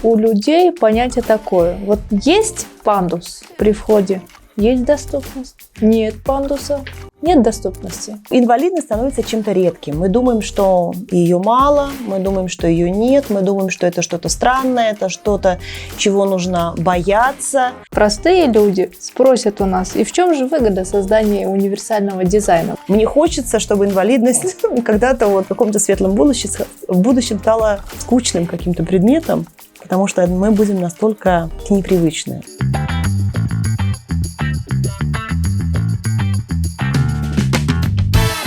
у людей понятие такое. Вот есть пандус при входе, есть доступность. Нет пандуса, нет доступности. Инвалидность становится чем-то редким. Мы думаем, что ее мало, мы думаем, что ее нет, мы думаем, что это что-то странное, это что-то, чего нужно бояться. Простые люди спросят у нас, и в чем же выгода создания универсального дизайна? Мне хочется, чтобы инвалидность когда-то в каком-то светлом будущем стала скучным каким-то предметом, потому что мы будем настолько непривычны.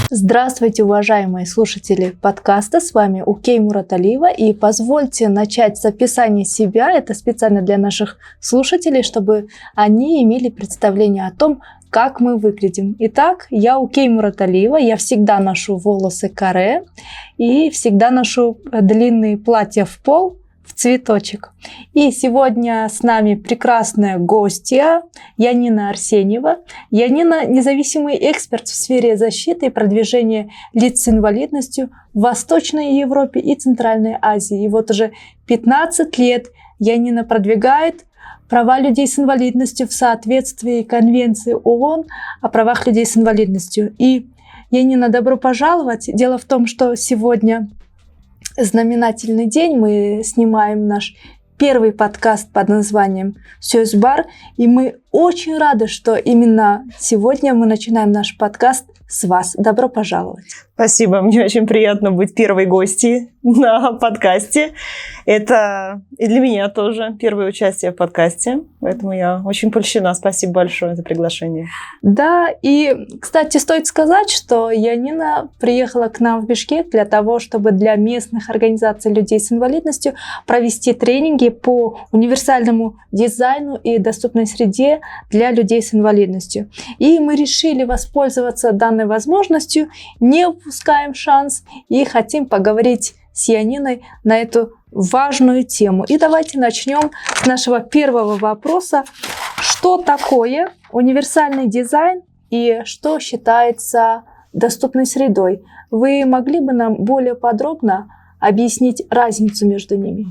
Здравствуйте, уважаемые слушатели подкаста, с вами Укей Мураталиева, и позвольте начать с описания себя, это специально для наших слушателей, чтобы они имели представление о том, как мы выглядим. Итак, я Укей Мураталиева, я всегда ношу волосы каре и всегда ношу длинные платья в пол, в цветочек. И сегодня с нами прекрасная гостья Янина Арсеньева. Янина – независимый эксперт в сфере защиты и продвижения лиц с инвалидностью в Восточной Европе и Центральной Азии. И вот уже 15 лет Янина продвигает права людей с инвалидностью в соответствии Конвенции ООН о правах людей с инвалидностью. И, Янина, добро пожаловать. Дело в том, что сегодня знаменательный день. Мы снимаем наш первый подкаст под названием «Сёзбар», и мы очень рады, что именно сегодня мы начинаем наш подкаст с вас. Добро пожаловать. Спасибо, мне очень приятно быть первой гостьей на подкасте. Это и для меня тоже первое участие в подкасте, поэтому я очень польщена. Спасибо большое за приглашение. Да, и, кстати, стоит сказать, что Янина приехала к нам в Бишкек для того, чтобы для местных организаций людей с инвалидностью провести тренинги по универсальному дизайну и доступной среде для людей с инвалидностью. И мы решили воспользоваться данной возможностью, не упускаем шанс и хотим поговорить с Яниной на эту важную тему. И давайте начнем с нашего первого вопроса. Что такое универсальный дизайн и что считается доступной средой? Вы могли бы нам более подробно объяснить разницу между ними?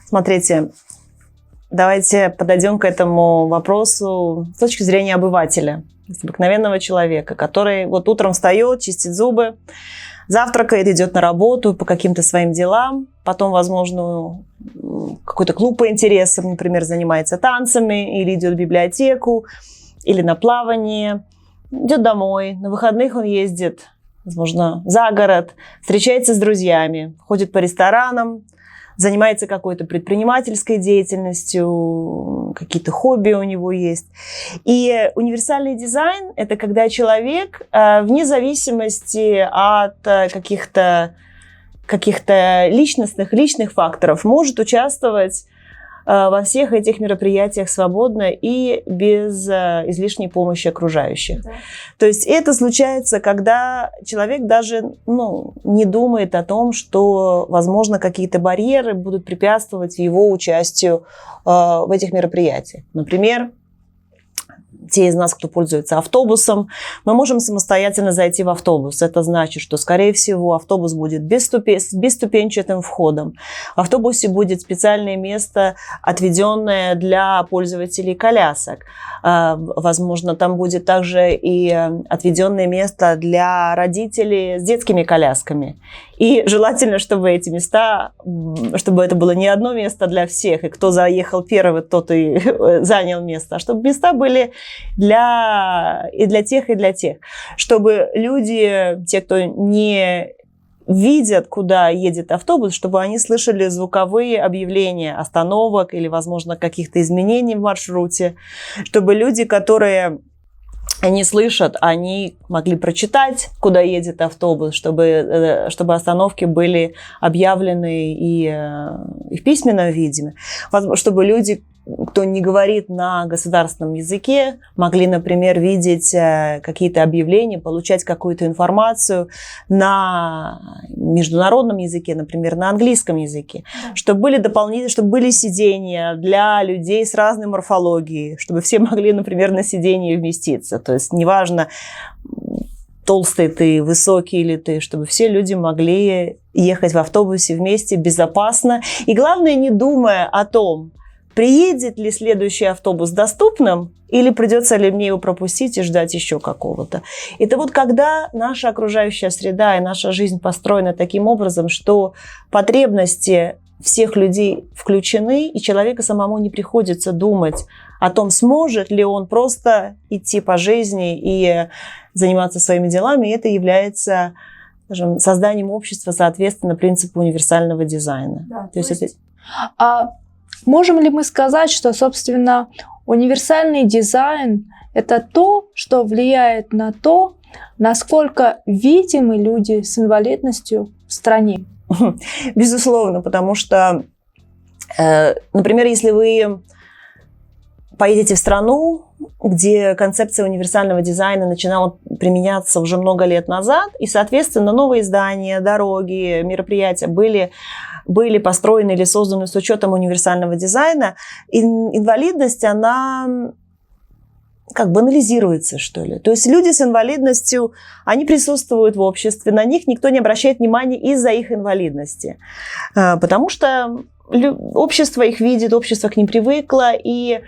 Смотрите, давайте подойдем к этому вопросу с точки зрения обывателя, обыкновенного человека, который вот утром встает, чистит зубы, завтракает, идет на работу по каким-то своим делам, потом, возможно, какой-то клуб по интересам, например, занимается танцами, или идет в библиотеку, или на плавание, идет домой, на выходных он ездит, возможно, за город, встречается с друзьями, ходит по ресторанам, занимается какой-то предпринимательской деятельностью, какие-то хобби у него есть. И универсальный дизайн – это когда человек, вне зависимости от каких-то личных факторов, может участвовать во всех этих мероприятиях свободно и без излишней помощи окружающих. Да. То есть это случается, когда человек даже не думает о том, что, возможно, какие-то барьеры будут препятствовать его участию в этих мероприятиях. Например, те из нас, кто пользуется автобусом, мы можем самостоятельно зайти в автобус. Это значит, что, скорее всего, автобус будет с бесступенчатым входом. В автобусе будет специальное место, отведенное для пользователей колясок. Возможно, там будет также и отведенное место для родителей с детскими колясками. И желательно, чтобы эти места, чтобы это было не одно место для всех, и кто заехал первый, тот и занял место, а чтобы места были и для тех, и для тех. Чтобы люди, те, кто не видят, куда едет автобус, чтобы они слышали звуковые объявления остановок или, возможно, каких-то изменений в маршруте, чтобы люди, которые не слышат, они могли прочитать, куда едет автобус, чтобы остановки были объявлены и в письменном виде, чтобы люди, кто не говорит на государственном языке, могли, например, видеть какие-то объявления, получать какую-то информацию на международном языке, например, на английском языке, чтобы были сиденья для людей с разной морфологией, чтобы все могли, например, на сиденье вместиться. То есть неважно, толстый ты, высокий ли ты, чтобы все люди могли ехать в автобусе вместе безопасно. И главное, не думая о том, приедет ли следующий автобус доступным, или придется ли мне его пропустить и ждать еще какого-то. Это вот когда наша окружающая среда и наша жизнь построена таким образом, что потребности всех людей включены, и человеку самому не приходится думать о том, сможет ли он просто идти по жизни и заниматься своими делами. И это является, скажем, созданием общества соответственно принципу универсального дизайна. Да, то есть это... Можем ли мы сказать, что, собственно, универсальный дизайн – это то, что влияет на то, насколько видимы люди с инвалидностью в стране? Безусловно, потому что, например, если вы поедете в страну, где концепция универсального дизайна начинала применяться уже много лет назад, и, соответственно, новые здания, дороги, мероприятия были построены или созданы с учетом универсального дизайна, инвалидность, она как банализируется, что ли. То есть люди с инвалидностью, они присутствуют в обществе, на них никто не обращает внимания из-за их инвалидности, потому что общество их видит, общество к ним привыкло, и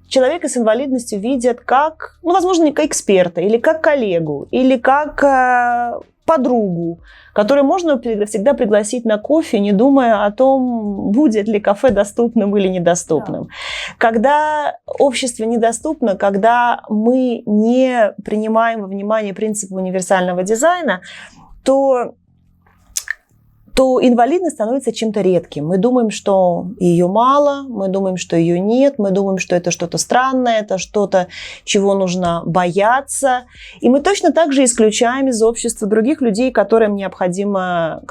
человека с инвалидностью видят как, возможно, не как эксперта, или как коллегу, или как подругу, которую можно всегда пригласить на кофе, не думая о том, будет ли кафе доступным или недоступным. Да. Когда общество недоступно, когда мы не принимаем во внимание принципы универсального дизайна, то инвалидность становится чем-то редким. Мы думаем, что ее мало, мы думаем, что ее нет, мы думаем, что это что-то странное, это что-то, чего нужно бояться. И мы точно так же исключаем из общества других людей, которым необходима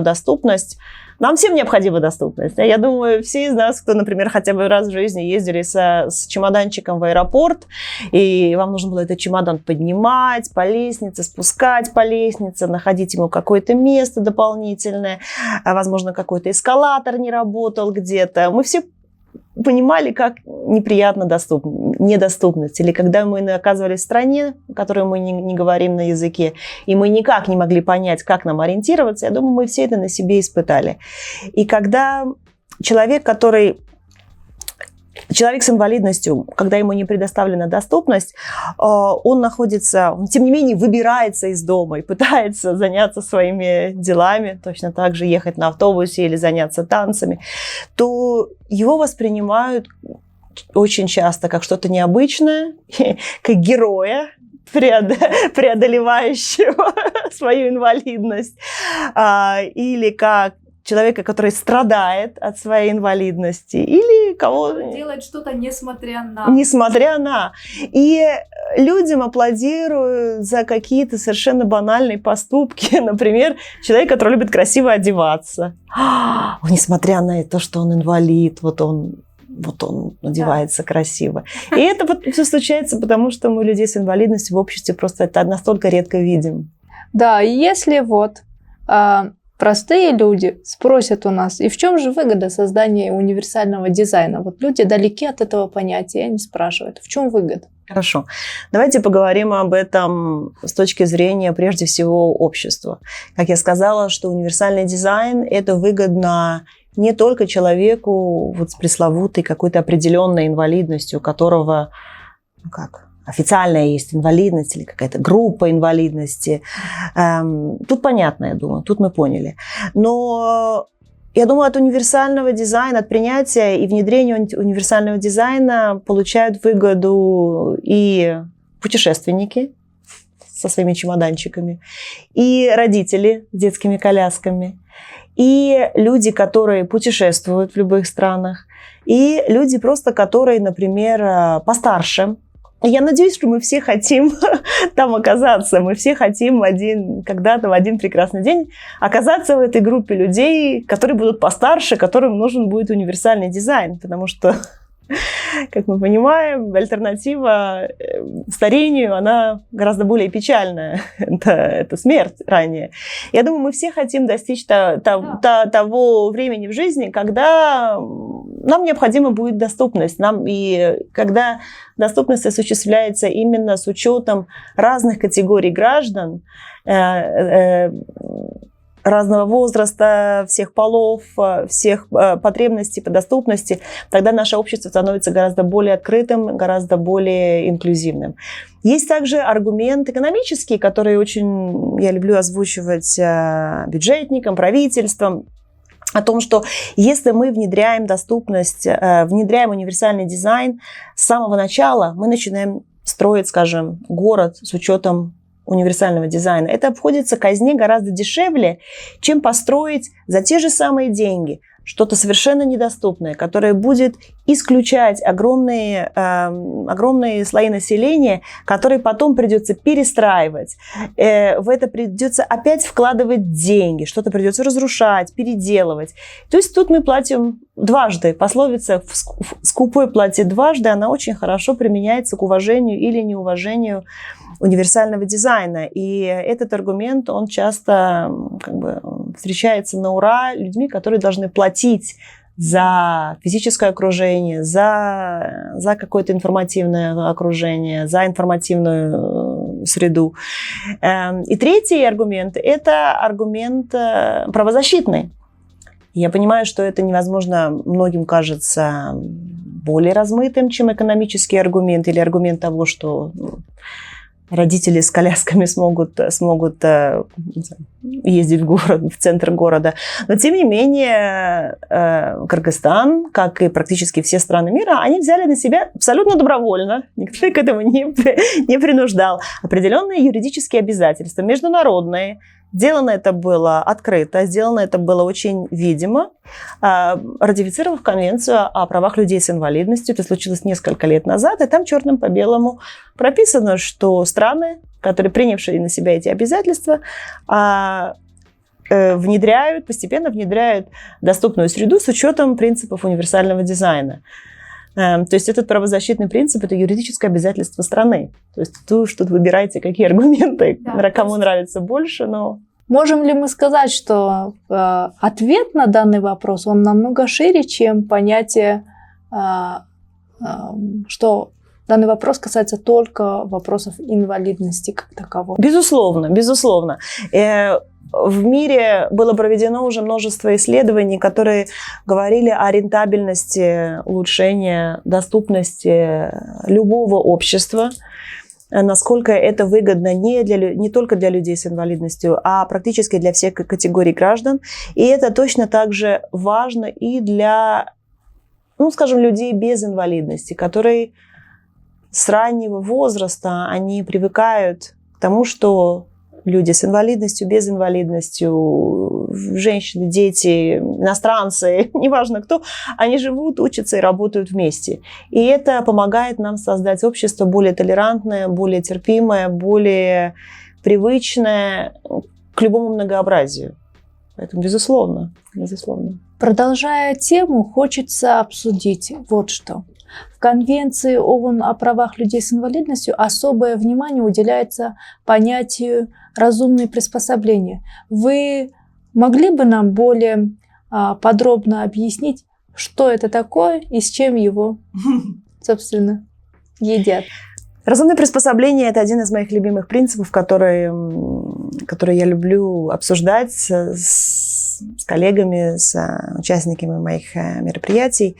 доступность. Нам всем необходима доступность. Я думаю, все из нас, кто, например, хотя бы раз в жизни ездили с чемоданчиком в аэропорт, и вам нужно было этот чемодан поднимать по лестнице, спускать по лестнице, находить ему какое-то место дополнительное, возможно, какой-то эскалатор не работал где-то. Мы все понимали, как неприятна недоступность. Или когда мы оказывались в стране, в которой мы не говорим на языке, и мы никак не могли понять, как нам ориентироваться, я думаю, мы все это на себе испытали. И когда человек с инвалидностью, когда ему не предоставлена доступность, он тем не менее, выбирается из дома и пытается заняться своими делами, точно так же ехать на автобусе или заняться танцами, то его воспринимают очень часто как что-то необычное, как героя, преодолевающего свою инвалидность, или как человека, который страдает от своей инвалидности, или кого... Делает что-то несмотря на. И людям аплодируют за какие-то совершенно банальные поступки. Например, человек, который любит красиво одеваться. Несмотря на то, что он инвалид, вот он одевается красиво. И это все случается, потому что мы людей с инвалидностью в обществе просто это настолько редко видим. Да, и если простые люди спросят у нас, и в чем же выгода создания универсального дизайна? Вот люди далеки от этого понятия, они спрашивают, в чем выгода? Хорошо. Давайте поговорим об этом с точки зрения, прежде всего, общества. Как я сказала, что универсальный дизайн – это выгодно не только человеку с пресловутой какой-то определенной инвалидностью, у которого, официальная есть инвалидность или какая-то группа инвалидности. Тут понятно, я думаю, тут мы поняли. Но я думаю, от универсального дизайна, от принятия и внедрения универсального дизайна получают выгоду и путешественники со своими чемоданчиками, и родители с детскими колясками, и люди, которые путешествуют в любых странах, и люди просто, которые, например, постарше. Я надеюсь, что мы все хотим там оказаться. Мы все хотим когда-то в один прекрасный день оказаться в этой группе людей, которые будут постарше, которым нужен будет универсальный дизайн. Потому что, как мы понимаем, альтернатива старению, она гораздо более печальная. Это смерть ранее. Я думаю, мы все хотим достичь того времени в жизни, когда нам необходима будет доступность. И когда доступность осуществляется именно с учетом разных категорий граждан, разного возраста, всех полов, всех потребностей по доступности, тогда наше общество становится гораздо более открытым, гораздо более инклюзивным. Есть также аргумент экономический, который очень я люблю озвучивать бюджетникам, правительствам, о том, что если мы внедряем доступность, внедряем универсальный дизайн, с самого начала мы начинаем строить, скажем, город с учетом универсального дизайна. Это обходится казне гораздо дешевле, чем построить за те же самые деньги что-то совершенно недоступное, которое будет исключать огромные слои населения, которые потом придется перестраивать. В это придется опять вкладывать деньги, что-то придется разрушать, переделывать. То есть тут мы платим дважды. Пословица «скупой платит дважды», она очень хорошо применяется к уважению или неуважению универсального дизайна. И этот аргумент, он часто встречается на ура людьми, которые должны платить за физическое окружение, за какое-то информативное окружение, за информативную среду. И третий аргумент – это аргумент правозащитный. Я понимаю, что это невозможно, многим кажется более размытым, чем экономический аргумент или аргумент того, что родители с колясками смогут ездить в центр города. Но, тем не менее, Кыргызстан, как и практически все страны мира, они взяли на себя абсолютно добровольно, никто их к этому не принуждал, определенные юридические обязательства, международные. Сделано это было открыто, сделано это было очень видимо, ратифицировав Конвенцию о правах людей с инвалидностью. Это случилось несколько лет назад, и там черным по белому прописано, что страны, которые принявшие на себя эти обязательства, постепенно внедряют доступную среду с учетом принципов универсального дизайна. То есть этот правозащитный принцип – это юридическое обязательство страны. То есть тут выбирайте, какие аргументы, кому нравится больше. Но... Можем ли мы сказать, что ответ на данный вопрос, он намного шире, чем понятие, что данный вопрос касается только вопросов инвалидности как таковой? Безусловно, безусловно. В мире было проведено уже множество исследований, которые говорили о рентабельности улучшения доступности любого общества, насколько это выгодно не только для людей с инвалидностью, а практически для всех категорий граждан. И это точно так же важно и для, людей без инвалидности, которые с раннего возраста они привыкают к тому, что люди с инвалидностью, без инвалидностью, женщины, дети, иностранцы, неважно кто, они живут, учатся и работают вместе. И это помогает нам создать общество более толерантное, более терпимое, более привычное к любому многообразию. Поэтому, безусловно. Продолжая тему, хочется обсудить вот что. В Конвенции ООН о правах людей с инвалидностью особое внимание уделяется понятию разумные приспособления. Вы могли бы нам более подробно объяснить, что это такое и с чем его, собственно, едят? Разумные приспособления – это один из моих любимых принципов, которые я люблю обсуждать с коллегами, с участниками моих мероприятий.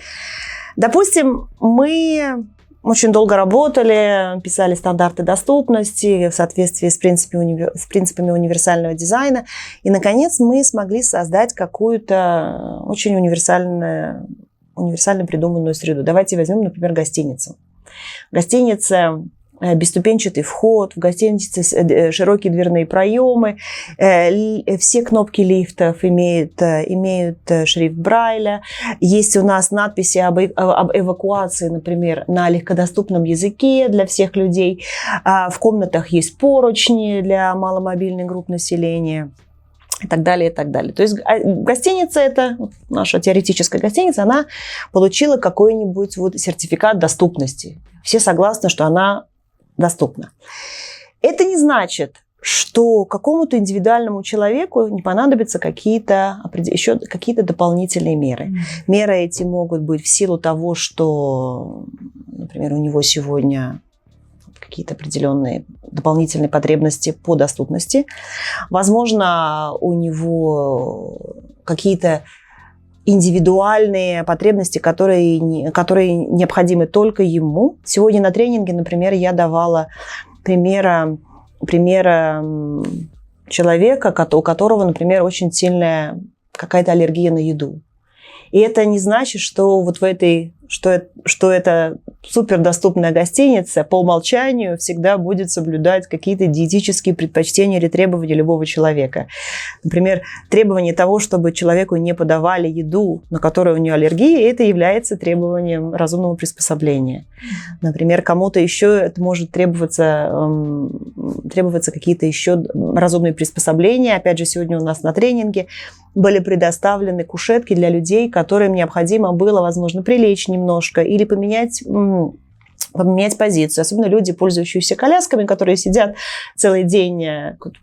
Допустим, мы очень долго работали, писали стандарты доступности в соответствии с принципами универсального дизайна. И, наконец, мы смогли создать какую-то очень универсально придуманную среду. Давайте возьмем, например, гостиницу. Гостиница – бесступенчатый вход, в гостинице широкие дверные проемы, все кнопки лифтов имеют шрифт Брайля, есть у нас надписи об эвакуации, например, на легкодоступном языке для всех людей, в комнатах есть поручни для маломобильных групп населения. И так далее, и так далее. То есть гостиница, это наша теоретическая гостиница, она получила какой-нибудь сертификат доступности. Все согласны, что она доступна. Это не значит, что какому-то индивидуальному человеку не понадобятся еще какие-то дополнительные меры. Меры эти могут быть в силу того, что, например, у него сегодня какие-то определенные дополнительные потребности по доступности. Возможно, у него какие-то индивидуальные потребности, которые необходимы только ему. Сегодня на тренинге, например, я давала примера человека, у которого, например, очень сильная какая-то аллергия на еду. И это не значит, что что эта супердоступная гостиница по умолчанию всегда будет соблюдать какие-то диетические предпочтения или требования любого человека. Например, требование того, чтобы человеку не подавали еду, на которую у него аллергия, это является требованием разумного приспособления. Например, кому-то еще это может требоваться какие-то еще разумные приспособления. Опять же, сегодня у нас на тренинге были предоставлены кушетки для людей, которым необходимо было, возможно, прилечь немножко или поменять позицию. Особенно люди, пользующиеся колясками, которые сидят целый день,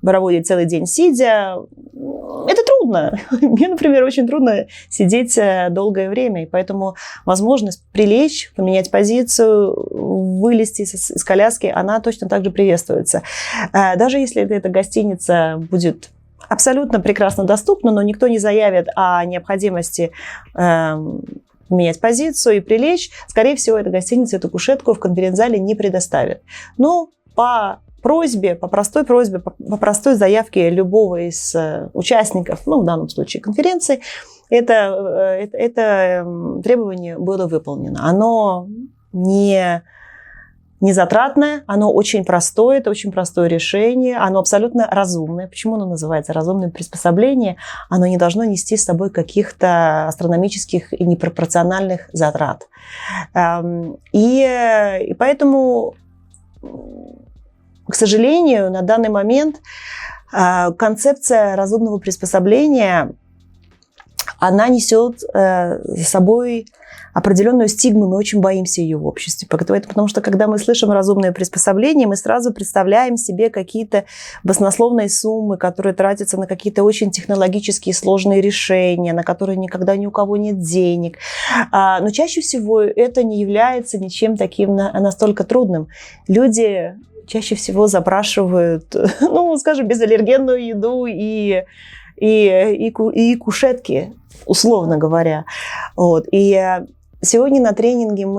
проводят целый день сидя. Это трудно. Мне, например, очень трудно сидеть долгое время. И поэтому возможность прилечь, поменять позицию, вылезти из коляски, она точно так же приветствуется. Даже если эта гостиница будет абсолютно прекрасно доступна, но никто не заявит о необходимости менять позицию и прилечь, скорее всего, эта гостиница эту кушетку в конференц-зале не предоставит. Но по простой заявке любого из участников, в данном случае конференции, это требование было выполнено. Оно не затратное, оно очень простое, это очень простое решение, оно абсолютно разумное. Почему оно называется разумное приспособление? Оно не должно нести с собой каких-то астрономических и непропорциональных затрат. И поэтому, к сожалению, на данный момент концепция разумного приспособления, она несет за собой определенную стигму, мы очень боимся ее в обществе. Потому что, когда мы слышим разумное приспособление, мы сразу представляем себе какие-то баснословные суммы, которые тратятся на какие-то очень технологические сложные решения, на которые никогда ни у кого нет денег. Но чаще всего это не является ничем таким настолько трудным. Люди чаще всего запрашивают, скажем, безаллергенную еду и кушетки, условно говоря. И сегодня на тренинге у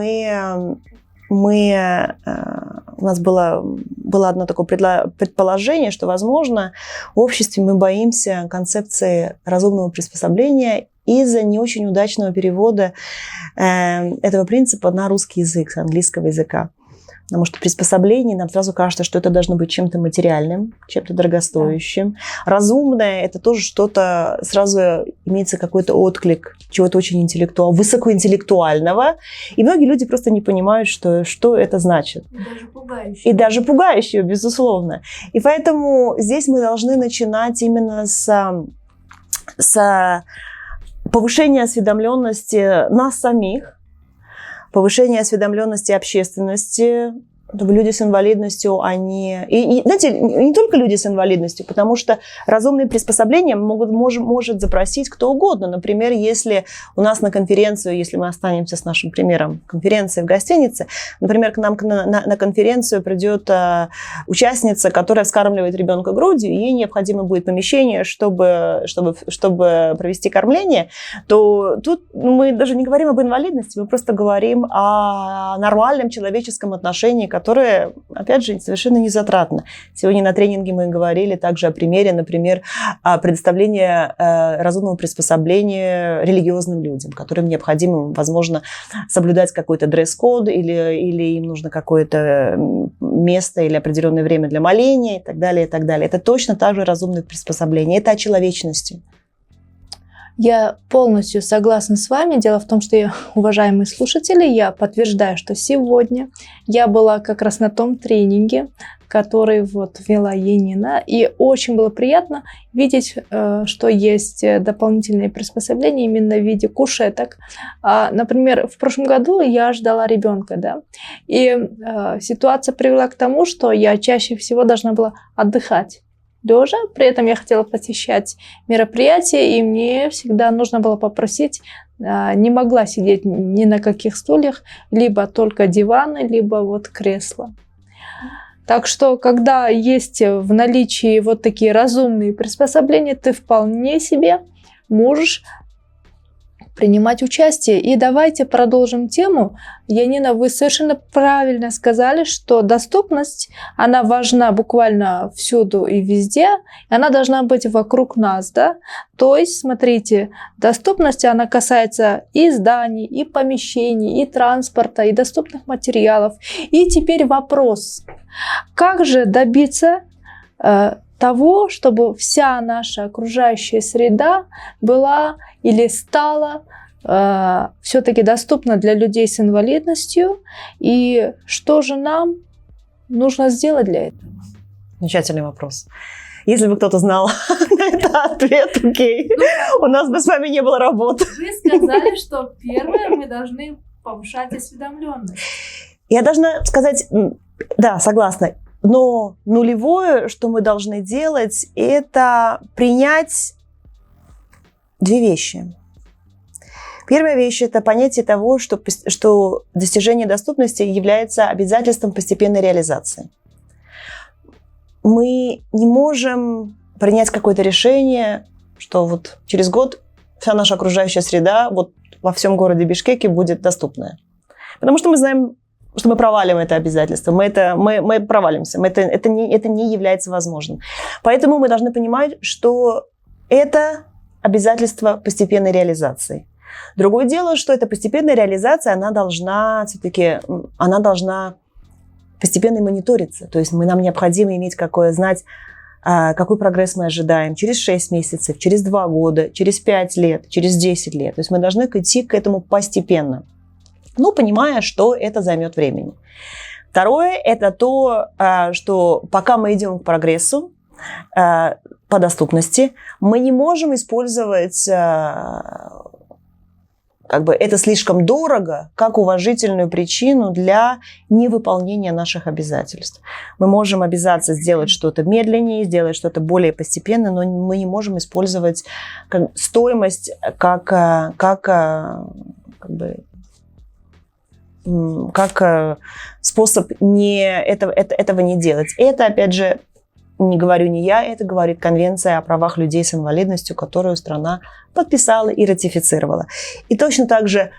нас было одно такое предположение, что, возможно, в обществе мы боимся концепции разумного приспособления из-за не очень удачного перевода этого принципа на русский язык, с английского языка. Потому что приспособление, нам сразу кажется, что это должно быть чем-то материальным, чем-то дорогостоящим. Да. Разумное – это тоже что-то, сразу имеется какой-то отклик чего-то очень высокоинтеллектуального. И многие люди просто не понимают, что это значит. И даже пугающего, безусловно. И поэтому здесь мы должны начинать именно с повышения осведомленности нас самих, повышение осведомленности общественности, чтобы люди с инвалидностью, знаете, не только люди с инвалидностью, потому что разумные приспособления может запросить кто угодно. Например, если у нас на конференцию, если мы останемся с нашим примером конференции в гостинице, например, к нам на конференцию придет участница, которая вскармливает ребенка грудью, и ей необходимо будет помещение, чтобы провести кормление, то тут мы даже не говорим об инвалидности, мы просто говорим о нормальном человеческом отношении, которое, опять же, совершенно не затратно. Сегодня на тренинге мы говорили также о примере, например, предоставления разумного приспособления религиозным людям, которым необходимо, возможно, соблюдать какой-то дресс-код или им нужно какое-то место или определенное время для моления и так далее, и так далее. Это точно так же разумное приспособление. Это о человечности. Я полностью согласна с вами. Дело в том, что, уважаемые слушатели, я подтверждаю, что сегодня я была как раз на том тренинге, который вела Янина, и очень было приятно видеть, что есть дополнительные приспособления именно в виде кушеток. Например, в прошлом году я ждала ребенка, да, и ситуация привела к тому, что я чаще всего должна была отдыхать. лежа. При этом я хотела посещать мероприятия, и мне всегда нужно было попросить, не могла сидеть ни на каких стульях, либо только диваны, либо вот кресла. Так что, когда есть в наличии вот такие разумные приспособления, ты вполне себе можешь принимать участие. И давайте продолжим тему. Янина, вы совершенно правильно сказали, что доступность, она важна буквально всюду и везде, и она должна быть вокруг нас, да? То есть, смотрите, доступность, она касается и зданий, и помещений, и транспорта, и доступных материалов. И теперь вопрос, как же добиться того, чтобы вся наша окружающая среда была или стала все-таки доступна для людей с инвалидностью, и что же нам нужно сделать для этого? Замечательный вопрос. Если бы кто-то знал на это ответ, окей, у нас бы с вами не было работы. Вы сказали, что первое, мы должны повышать осведомленность. Я должна сказать, да, согласна. Но нулевое, что мы должны делать, это принять две вещи. Первая вещь – это понятие того, что достижение доступности является обязательством постепенной реализации. Мы не можем принять какое-то решение, что вот через год вся наша окружающая среда вот во всем городе Бишкеке будет доступная. Потому что мы знаем, что мы проваливаем это обязательство, мы провалимся, это не является возможным. Поэтому мы должны понимать, что это обязательство постепенной реализации. Другое дело, что эта постепенная реализация, она должна постепенно мониториться. То есть нам необходимо знать, какой прогресс мы ожидаем через 6 месяцев, через 2 года, через 5 лет, через 10 лет. То есть мы должны идти к этому постепенно, но понимая, что это займет времени. Второе – это то, что пока мы идем к прогрессу по доступности, мы не можем использовать это слишком дорого, как уважительную причину для невыполнения наших обязательств. Мы можем обязаться сделать что-то медленнее, сделать что-то более постепенно, но мы не можем использовать стоимость как способ этого не делать. Это, опять же, не говорю не я, это говорит Конвенция о правах людей с инвалидностью, которую страна подписала и ратифицировала. И точно так же,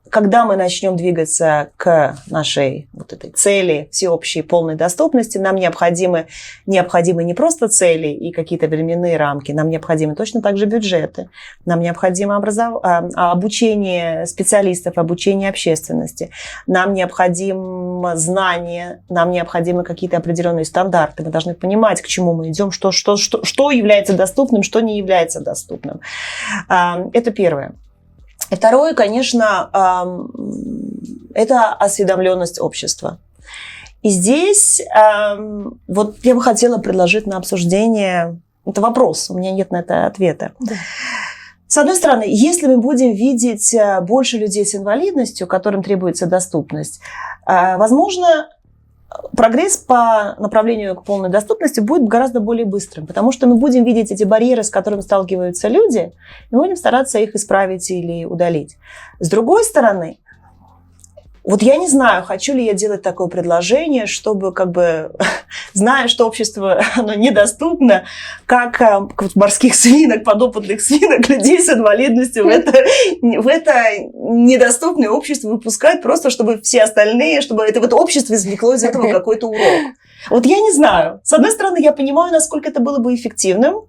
когда мы начнем двигаться к нашей этой цели всеобщей полной доступности, нам необходимы не просто цели и какие-то временные рамки, нам необходимы точно так же бюджеты, нам необходимо обучение специалистов, обучение общественности, нам необходимо знания, нам необходимы какие-то определенные стандарты. Мы должны понимать, к чему мы идем, что является доступным, что не является доступным. Это первое. И второе, конечно, это осведомленность общества. И здесь вот я бы хотела предложить на обсуждение, это вопрос, у меня нет на это ответа. Да. С одной стороны, если мы будем видеть больше людей с инвалидностью, которым требуется доступность, возможно, прогресс по направлению к полной доступности будет гораздо более быстрым, потому что мы будем видеть эти барьеры, с которыми сталкиваются люди, и будем стараться их исправить или удалить. С другой стороны, вот я не знаю, хочу ли я делать такое предложение, чтобы зная, что общество оно недоступно, как морских свинок, подопытных свинок, людей с инвалидностью в это недоступное общество выпускать, просто чтобы все остальные, чтобы это общество извлекло из этого какой-то урок. Вот я не знаю. С одной стороны, я понимаю, насколько это было бы эффективным.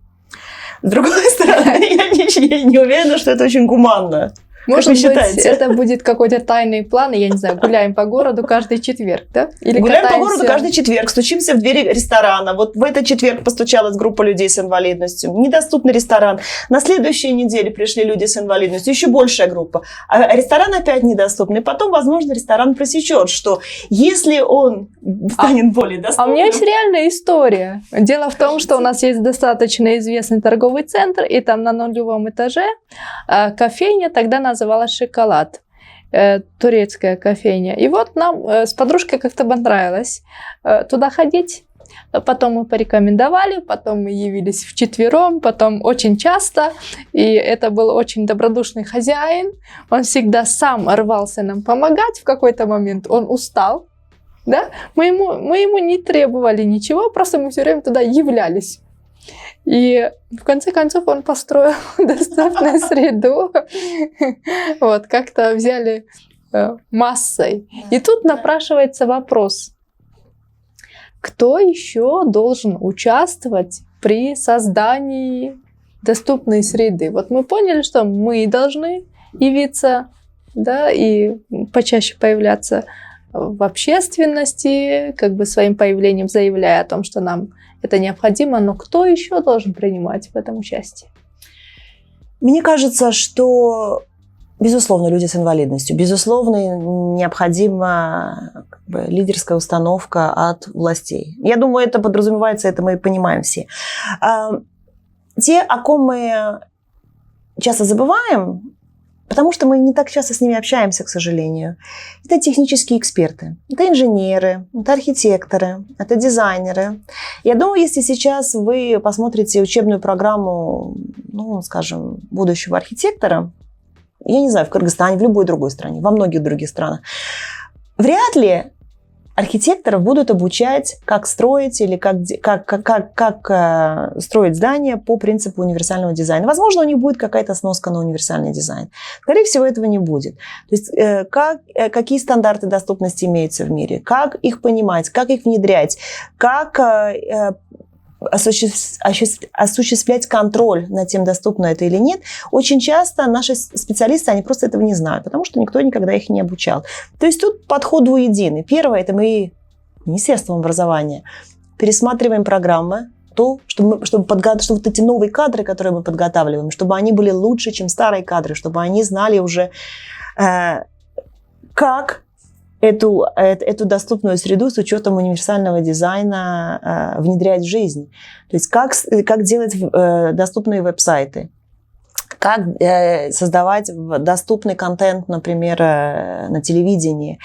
С другой стороны, я не уверена, что это очень гуманно. Может быть, это будет какой-то тайный план, я не знаю, гуляем по городу каждый четверг, да? Или гуляем по городу каждый четверг, стучимся в двери ресторана. Вот в этот четверг постучалась группа людей с инвалидностью. Недоступный ресторан. На следующей неделе пришли люди с инвалидностью, еще большая группа. А ресторан опять недоступный. Потом, возможно, ресторан просечет, что если он станет более доступным... А у меня есть реальная история. Дело в том, что у нас есть достаточно известный торговый центр, и там на 0-м этаже кофейня, тогда называлась «Шоколад», турецкая кофейня. И вот нам с подружкой как-то понравилось туда ходить. Потом мы порекомендовали, потом мы явились вчетвером, потом очень часто. И это был очень добродушный хозяин. Он всегда сам рвался нам помогать. В какой-то момент он устал. Да? Мы ему не требовали ничего, просто мы все время туда являлись. И в конце концов он построил доступную среду. Вот, как-то взяли массой. И тут напрашивается вопрос. Кто еще должен участвовать при создании доступной среды? Вот мы поняли, что мы должны явиться, да, и почаще появляться в общественности, как бы своим появлением заявляя о том, что нам это необходимо, но кто еще должен принимать в этом участие? Мне кажется, что, безусловно, люди с инвалидностью, безусловно, необходима лидерская установка от властей. Я думаю, это подразумевается, это мы понимаем все. Те, о ком мы часто забываем, потому что мы не так часто с ними общаемся, к сожалению. Это технические эксперты, это инженеры, это архитекторы, это дизайнеры. Я думаю, если сейчас вы посмотрите учебную программу, ну, скажем, будущего архитектора, я не знаю, в Кыргызстане, в любой другой стране, во многих других странах, вряд ли архитекторов будут обучать, как строить или как строить здания по принципу универсального дизайна. Возможно, у них будет какая-то сноска на универсальный дизайн. Скорее всего, этого не будет. То есть, какие стандарты доступности имеются в мире, как их понимать, как их внедрять, как осуществлять контроль над тем, доступно это или нет. Очень часто наши специалисты, они просто этого не знают, потому что никто никогда их не обучал. То есть тут подход двуединый. Первое, это мы Министерством образования пересматриваем программы, чтобы вот эти новые кадры, которые мы подготавливаем, чтобы они были лучше, чем старые кадры, чтобы они знали уже, как эту доступную среду с учетом универсального дизайна внедрять в жизнь. То есть как делать доступные веб-сайты, как создавать доступный контент, например, на телевидении,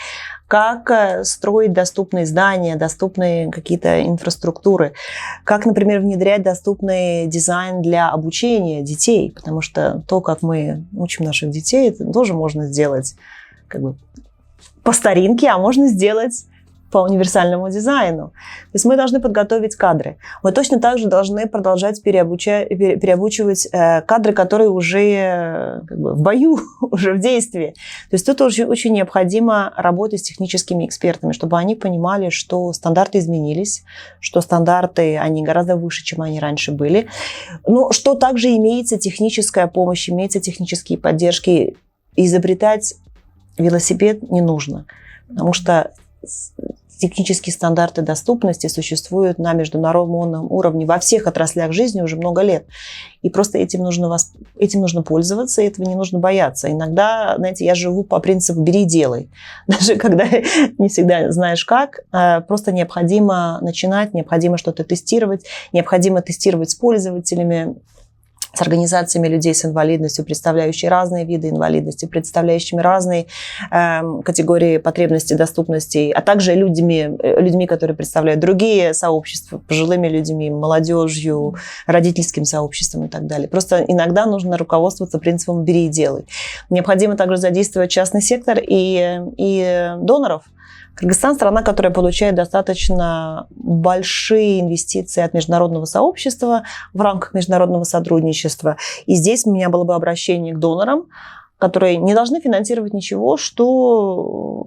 как строить доступные здания, доступные какие-то инфраструктуры, как, например, внедрять доступный дизайн для обучения детей, потому что то, как мы учим наших детей, это тоже можно сделать как бы по старинке, а можно сделать по универсальному дизайну. То есть мы должны подготовить кадры. Мы точно так же должны продолжать переобучивать кадры, которые уже как бы в бою, уже в действии. То есть тут очень необходимо работать с техническими экспертами, чтобы они понимали, что стандарты изменились, что стандарты, они гораздо выше, чем они раньше были. Но что также имеется техническая помощь, имеются технические поддержки. Изобретать велосипед не нужно, потому что технические стандарты доступности существуют на международном уровне во всех отраслях жизни уже много лет. И просто этим нужно пользоваться, и этого не нужно бояться. Иногда, знаете, я живу по принципу «бери и делай». Даже когда не всегда знаешь как, просто необходимо начинать, необходимо что-то тестировать, необходимо тестировать с пользователями, с организациями людей с инвалидностью, представляющими разные виды инвалидности, представляющими разные категории потребностей, доступностей, а также людьми, которые представляют другие сообщества, пожилыми людьми, молодежью, родительским сообществом и так далее. Просто иногда нужно руководствоваться принципом «бери и делай». Необходимо также задействовать частный сектор и доноров. Кыргызстан – страна, которая получает достаточно большие инвестиции от международного сообщества в рамках международного сотрудничества. И здесь у меня было бы обращение к донорам, которые не должны финансировать ничего, что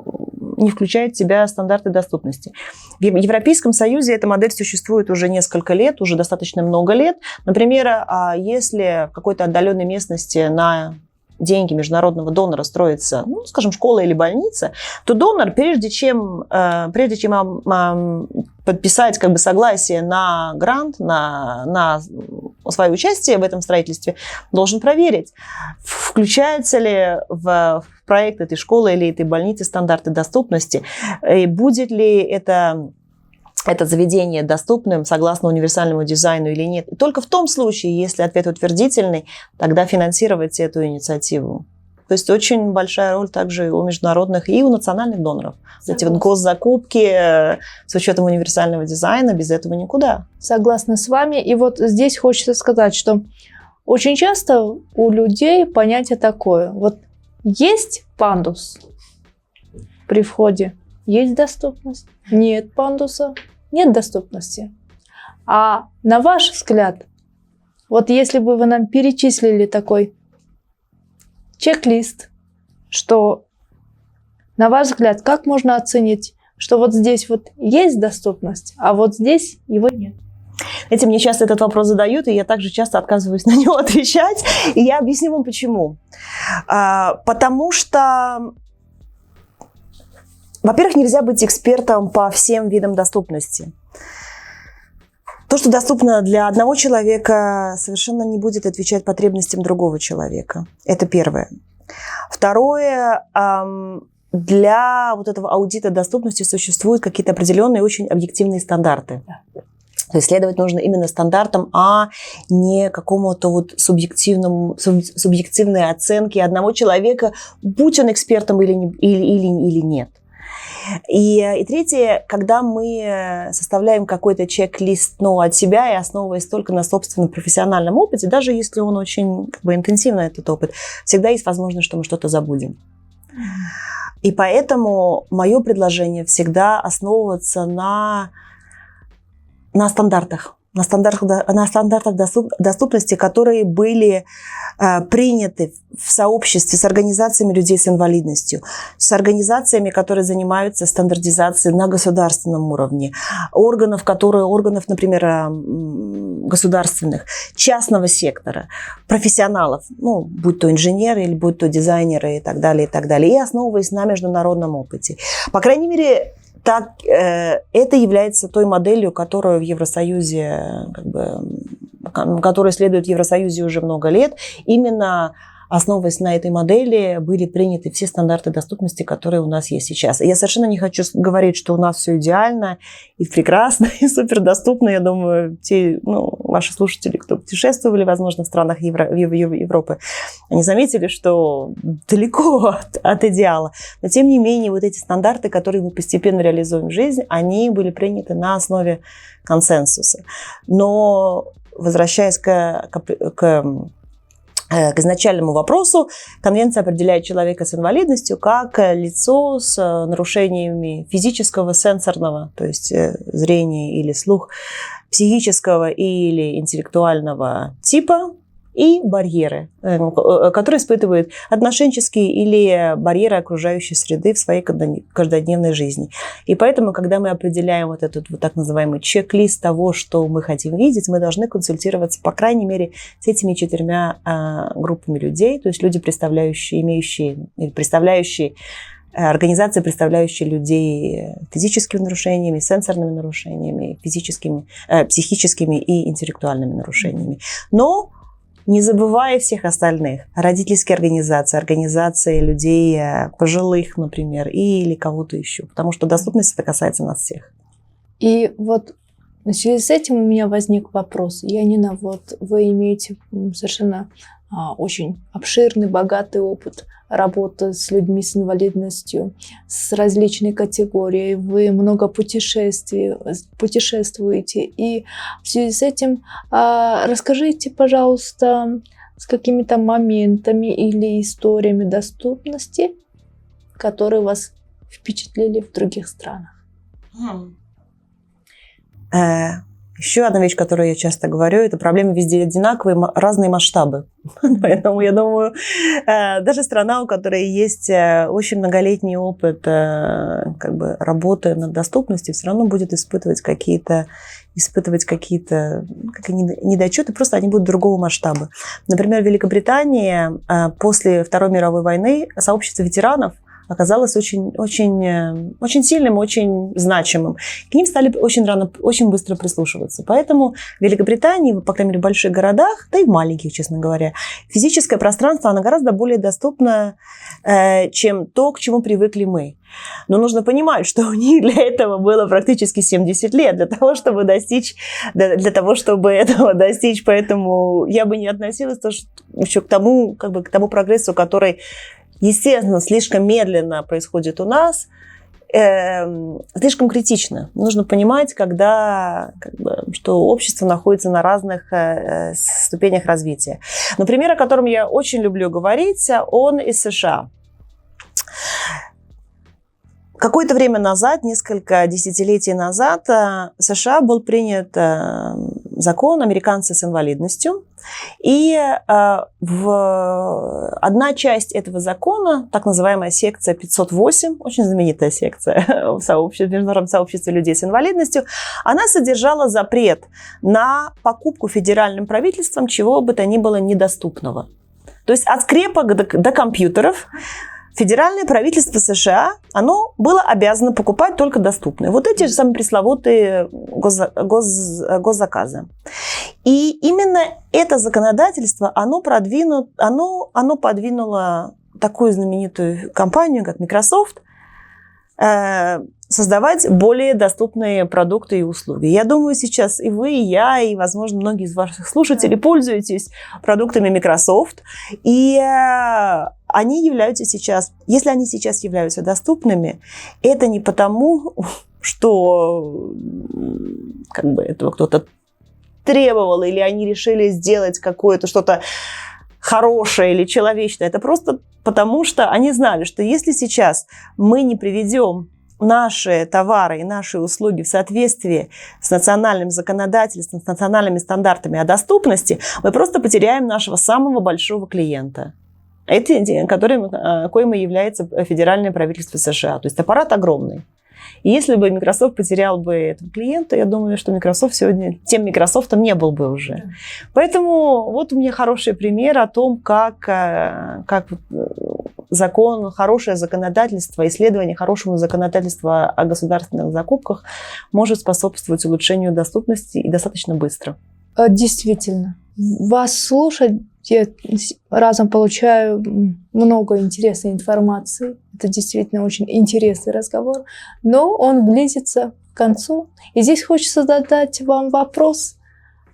не включает в себя стандарты доступности. В Европейском Союзе эта модель существует уже несколько лет, уже достаточно много лет. Например, если в какой-то отдаленной местности на деньги международного донора строится, ну, скажем, школа или больница, то донор, прежде чем подписать как бы согласие на грант, на свое участие в этом строительстве, должен проверить, включается ли в проект этой школы или этой больницы стандарты доступности, и будет ли это заведение доступным согласно универсальному дизайну или нет. И только в том случае, если ответ утвердительный, тогда финансировать эту инициативу. То есть очень большая роль также у международных и у национальных доноров. Эти вот госзакупки с учетом универсального дизайна, без этого никуда. Согласна с вами. И вот здесь хочется сказать, что очень часто у людей понятие такое. Вот есть пандус при входе, есть доступность. Нет пандуса, нет доступности. А на ваш взгляд, вот если бы вы нам перечислили такой чек-лист, что, на ваш взгляд, как можно оценить, что вот здесь вот есть доступность, а вот здесь его нет? Знаете, мне часто этот вопрос задают, и я также часто отказываюсь на него отвечать. И я объясню вам, почему. Потому что, во-первых, нельзя быть экспертом по всем видам доступности. То, что доступно для одного человека, совершенно не будет отвечать потребностям другого человека. Это первое. Второе, для вот этого аудита доступности существуют какие-то определенные очень объективные стандарты. То есть следовать нужно именно стандартам, а не какому-то вот субъективной оценке одного человека, будь он экспертом или нет. И третье, когда мы составляем какой-то чек-лист от себя и основываясь только на собственном профессиональном опыте, даже если он очень интенсивный, этот опыт, всегда есть возможность, что мы что-то забудем. И поэтому мое предложение всегда основываться на стандартах. На стандартах доступности, которые были приняты в сообществе с организациями людей с инвалидностью, с организациями, которые занимаются стандартизацией на государственном уровне, органов, например, государственных, частного сектора, профессионалов, будь то инженеры или будь то дизайнеры и так далее, и основываясь на международном опыте. По крайней мере, это является той моделью, которую в Евросоюзе, которая следует в Евросоюзе уже много лет. Именно основываясь на этой модели, были приняты все стандарты доступности, которые у нас есть сейчас. И я совершенно не хочу говорить, что у нас все идеально и прекрасно, и супердоступно. Я думаю, те ваши слушатели, кто путешествовали, возможно, в странах Европы, они заметили, что далеко от идеала. Но, тем не менее, вот эти стандарты, которые мы постепенно реализуем в жизнь, они были приняты на основе консенсуса. Но, возвращаясь к изначальному вопросу, конвенция определяет человека с инвалидностью как лицо с нарушениями физического, сенсорного, то есть зрения или слух, психического или интеллектуального типа, и барьеры, которые испытывают отношенческие или барьеры окружающей среды в своей каждодневной жизни. И поэтому, когда мы определяем вот этот так называемый чек-лист того, что мы хотим видеть, мы должны консультироваться, по крайней мере, с этими 4 группами людей, то есть люди, организации, представляющие людей физическими нарушениями, сенсорными нарушениями, психическими и интеллектуальными нарушениями. Но не забывая всех остальных, родительские организации людей пожилых, например, или кого-то еще, потому что доступность это касается нас всех. И вот в связи с этим у меня возник вопрос. Янина, вот вы имеете совершенно очень обширный, богатый опыт работы с людьми с инвалидностью, с различной категорией. Вы много путешествуете. И в связи с этим расскажите, пожалуйста, с какими-то моментами или историями доступности, которые вас впечатлили в других странах. Еще одна вещь, которую я часто говорю, это проблемы везде одинаковые, разные масштабы. Поэтому я думаю, даже страна, у которой есть очень многолетний опыт работы над доступностью, все равно будет испытывать какие-то недочеты, просто они будут другого масштаба. Например, в Великобритании после Второй мировой войны сообщество ветеранов оказалось очень сильным, очень значимым. К ним стали очень быстро прислушиваться. Поэтому в Великобритании, по крайней мере, в больших городах, да и в маленьких, честно говоря, физическое пространство, оно гораздо более доступно, чем то, к чему привыкли мы. Но нужно понимать, что у них для этого было практически 70 лет, для того, чтобы этого достичь. Поэтому я бы не относилась еще к тому прогрессу, который естественно, слишком медленно происходит у нас, слишком критично. Нужно понимать, когда, что общество находится на разных ступенях развития. Но пример, о котором я очень люблю говорить, он из США. Какое-то время назад, несколько десятилетий назад, в США был принят закон «Американцы с инвалидностью». И одна часть этого закона, так называемая секция 508, очень знаменитая секция в международном сообществе людей с инвалидностью, она содержала запрет на покупку федеральным правительством чего бы то ни было недоступного. То есть от скрепок до компьютеров федеральное правительство США, оно было обязано покупать только доступные. Вот эти же самые пресловутые госзаказы. И именно это законодательство, оно подвинуло такую знаменитую компанию, как Microsoft, создавать более доступные продукты и услуги. Я думаю, сейчас и вы, и я, и, возможно, многие из ваших слушателей пользуетесь продуктами Microsoft. И они являются сейчас, если они сейчас являются доступными, это не потому, что этого кто-то требовал, или они решили сделать какое-то что-то хорошее или человечное. Это просто потому, что они знали, что если сейчас мы не приведем наши товары и наши услуги в соответствии с национальным законодательством, с национальными стандартами о доступности, мы просто потеряем нашего самого большого клиента, коим и является федеральное правительство США. То есть аппарат огромный. И если бы Microsoft потерял бы этого клиента, я думаю, что Microsoft сегодня тем Microsoft не был бы уже. Поэтому вот у меня хороший пример о том, как закон, хорошее законодательство, исследование хорошего законодательства о государственных закупках может способствовать улучшению доступности и достаточно быстро. Действительно. Вас слушать, я разом получаю много интересной информации. Это действительно очень интересный разговор. Но он близится к концу. И здесь хочется задать вам вопрос,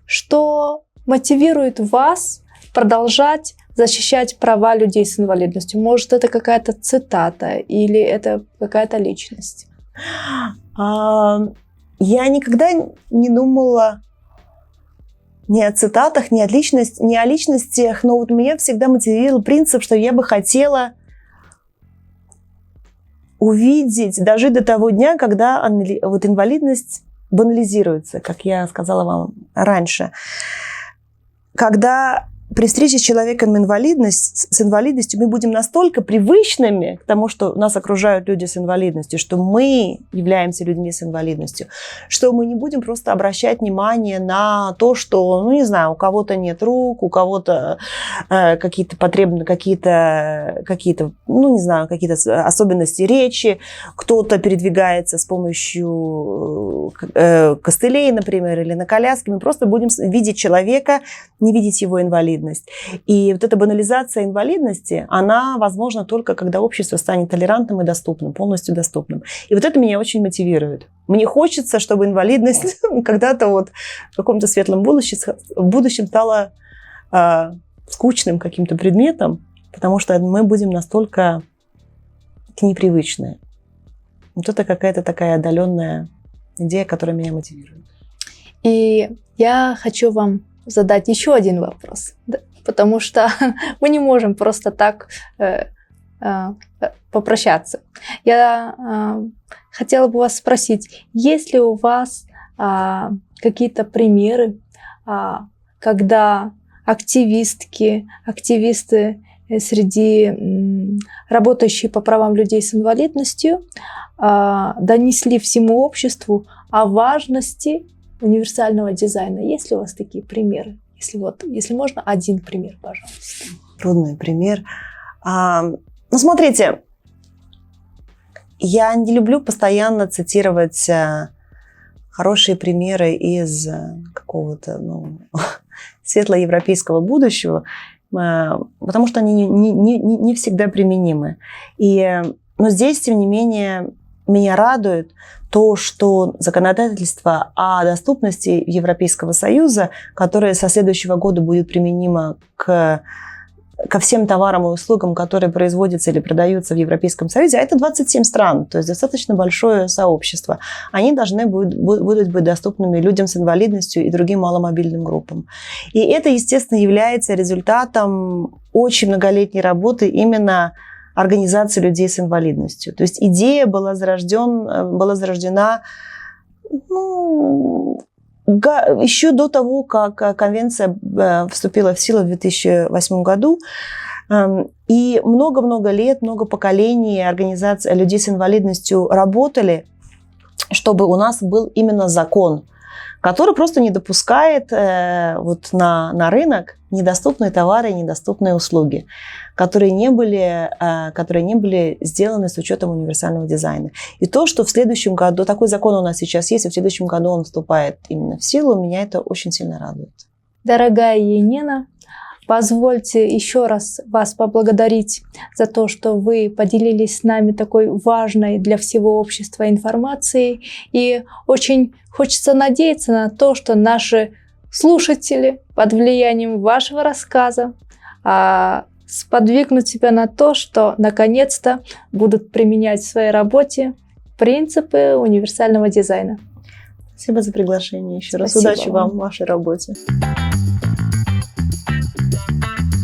что мотивирует вас продолжать защищать права людей с инвалидностью? Может, это какая-то цитата или это какая-то личность? Я никогда не думала ни о цитатах, ни о личностях, но вот меня всегда мотивировал принцип, что я бы хотела увидеть, дожить до того дня, когда инвалидность банализируется, как я сказала вам раньше. Когда при встрече с человеком с инвалидностью мы будем настолько привычными к тому, что нас окружают люди с инвалидностью, что мы являемся людьми с инвалидностью, что мы не будем просто обращать внимание на то, что, у кого-то нет рук, у кого-то какие-то особенности речи, кто-то передвигается с помощью костылей, например, или на коляске. Мы просто будем видеть человека, не видеть его инвалидность. И вот эта банализация инвалидности, она возможна только когда общество станет толерантным и доступным, полностью доступным. И вот это меня очень мотивирует. Мне хочется, чтобы инвалидность когда-то в каком-то светлом будущем стала скучным каким-то предметом, потому что мы будем настолько к ней привычны. Вот это какая-то такая отдаленная идея, которая меня мотивирует. И я хочу вам задать еще один вопрос, да? Потому что мы не можем просто так попрощаться. Я хотела бы вас спросить, есть ли у вас какие-то примеры, когда активисты среди работающие по правам людей с инвалидностью донесли всему обществу о важности универсального дизайна? Есть ли у вас такие примеры? Если можно, один пример, пожалуйста. Трудный пример. Смотрите, я не люблю постоянно цитировать хорошие примеры из какого-то светлоевропейского будущего, потому что они не всегда применимы. Но здесь, тем не менее, меня радует то, что законодательство о доступности Европейского Союза, которое со следующего года будет применимо к ко всем товарам и услугам, которые производятся или продаются в Европейском Союзе, а это 27 стран, то есть достаточно большое сообщество, они должны будут быть доступными людям с инвалидностью и другим маломобильным группам. И это, естественно, является результатом очень многолетней работы именно организации людей с инвалидностью. То есть идея была зарождена еще до того, как конвенция вступила в силу в 2008 году. И много-много лет, много поколений организаций людей с инвалидностью работали, чтобы у нас был именно закон, который просто не допускает на рынок недоступные товары и недоступные услуги, которые не были сделаны с учетом универсального дизайна. И то, что в следующем году, такой закон у нас сейчас есть, и в следующем году он вступает именно в силу, меня это очень сильно радует. Дорогая Янина, позвольте еще раз вас поблагодарить за то, что вы поделились с нами такой важной для всего общества информацией. И очень хочется надеяться на то, что наши слушатели под влиянием вашего рассказа сподвигнут себя на то, что наконец-то будут применять в своей работе принципы универсального дизайна. Спасибо за приглашение еще раз. Спасибо Удачи вам в вашей работе.